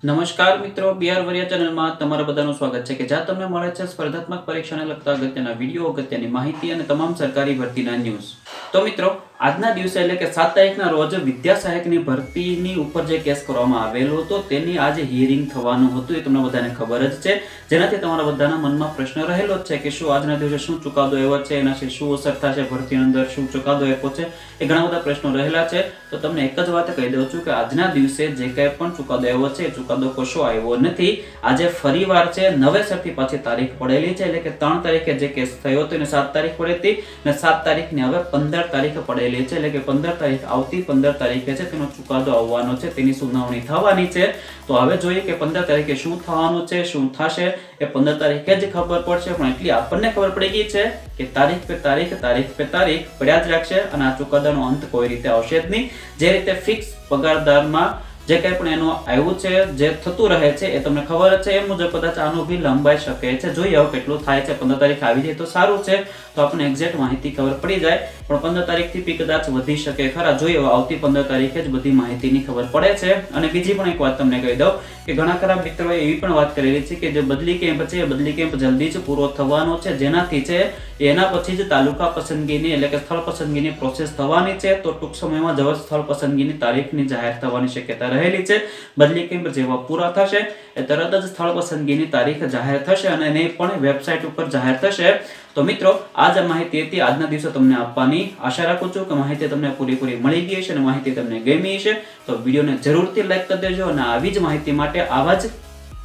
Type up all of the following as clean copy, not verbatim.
નમસ્કાર મિત્રો, બીઆર વરિયા ચેનલમાં તમારા બધાનું સ્વાગત છે કે જ્યાં તમને મળે છે સ્પર્ધાત્મક પરીક્ષાને લગતા અગત્યના વિડીયો, અગત્યની માહિતી અને તમામ સરકારી ભરતીના ન્યૂઝ. તો મિત્રો, આજના દિવસે એટલે કે 7 તારીખના રોજ વિદ્યા સહાયકની ભરતીની ઉપર જે કેસ કરવામાં આવેલો હતો તેની આજે હિયરિંગ થવાનું હતું. એ તમને બધાને ખબર જ છે, જેનાથી તમારા બધાના મનમાં પ્રશ્ન રહેલો જ છે કે શું આજના દિવસે શું ચુકાદો આવ્યો છે, એનાથી શું અસર થશે ભરતીની અંદર, શું ચુકાદો આપ્યો છે, એ ઘણા બધા પ્રશ્નો રહેલા છે. તો તમને એક જ વાત કહી દઉં છું કે આજના દિવસે જે કંઈ પણ ચુકાદો આવ્યો છે, ચુકાદો કશો આવ્યો નથી. આજે ફરીવાર છે નવેસરથી પાછી તારીખ પડેલી છે, એટલે કે 3 તારીખે જે કેસ થયો હતો એને 7 તારીખ પડી હતી અને 7 તારીખને હવે 15 તારીખે પડેલી છે, એટલે કે 15 તારીખ આવતી 15 તારીખે છે તેનો ચુકાદો આવવાનો છે, તેની સુનાવણી થવાની છે. તો હવે જોઈએ કે 15 તારીખે શું થવાનું છે, શું થશે એ 15 તારીખે જ ખબર પડશે. પણ એટલી આપણને ખબર પડી ગઈ છે કે તારીખ પે તારીખ પડ્યા જ રાખશે અને આ ચુકાદાનો અંત કોઈ રીતે આવશે જ નહીં. જે રીતે ફિક્સ પગારદારમાં જે કંઈ પણ એનું આવ્યું છે, જે થતું રહે છે એ તમને ખબર જ છે, એ મુજબ કદાચ આનું બી લંબાઈ શકે છે. જોઈએ હવે કેટલું થાય છે. 15 તારીખ આવી જાય તો સારું છે, તો આપણને એક્ઝેક્ટ માહિતી ખબર પડી જાય. પણ 15 તારીખથી બી કદાચ વધી શકે ખરા. જોઈએ હવે આવતી 15 તારીખે જ બધી માહિતીની ખબર પડે છે. અને બીજી પણ એક વાત તમને કહી દઉં કે ઘણા ખરા મિત્રોએ એવી પણ વાત કરેલી છે કે જે બદલી કેમ્પ છે એ બદલી કેમ્પ જલ્દી જ પૂરો થવાનો છે, જેનાથી છે એના પછી જ તાલુકા પસંદગીની એટલે કે સ્થળ પસંદગીની પ્રોસેસ થવાની છે. તો ટૂંક સમયમાં જ સ્થળ પસંદગીની તારીખની જાહેર થવાની શક્યતા રહેલી છે. બદલી કેમ્પ જેવા પૂરા થશે એ તરત જ સ્થળ પસંદગીની તારીખ જાહેર થશે અને એને પણ વેબસાઇટ ઉપર જાહેર થશે. તો મિત્રો, આ જ માહિતી હતી આજના દિવસે તમને આપવાની. આશા રાખું છું કે માહિતી તમને પૂરેપૂરી મળી ગઈ છે અને માહિતી તમને ગમી છે. તો વિડીયોને જરૂરથી લાઈક કરી દેજો અને આવી જ માહિતી માટે, આવા જ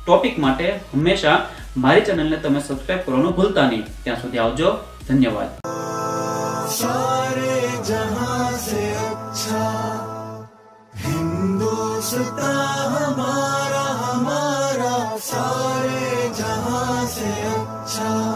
ટોપિક માટે હંમેશા મારી ચેનલને તમે સબસ્ક્રાઇબ કરવાનું ભૂલતા નહીં. ત્યાં સુધી આવજો. ધન્યવાદ. सारे जहां से अच्छा हिंदुस्तान हमारा, हमारा सारे जहां से अच्छा.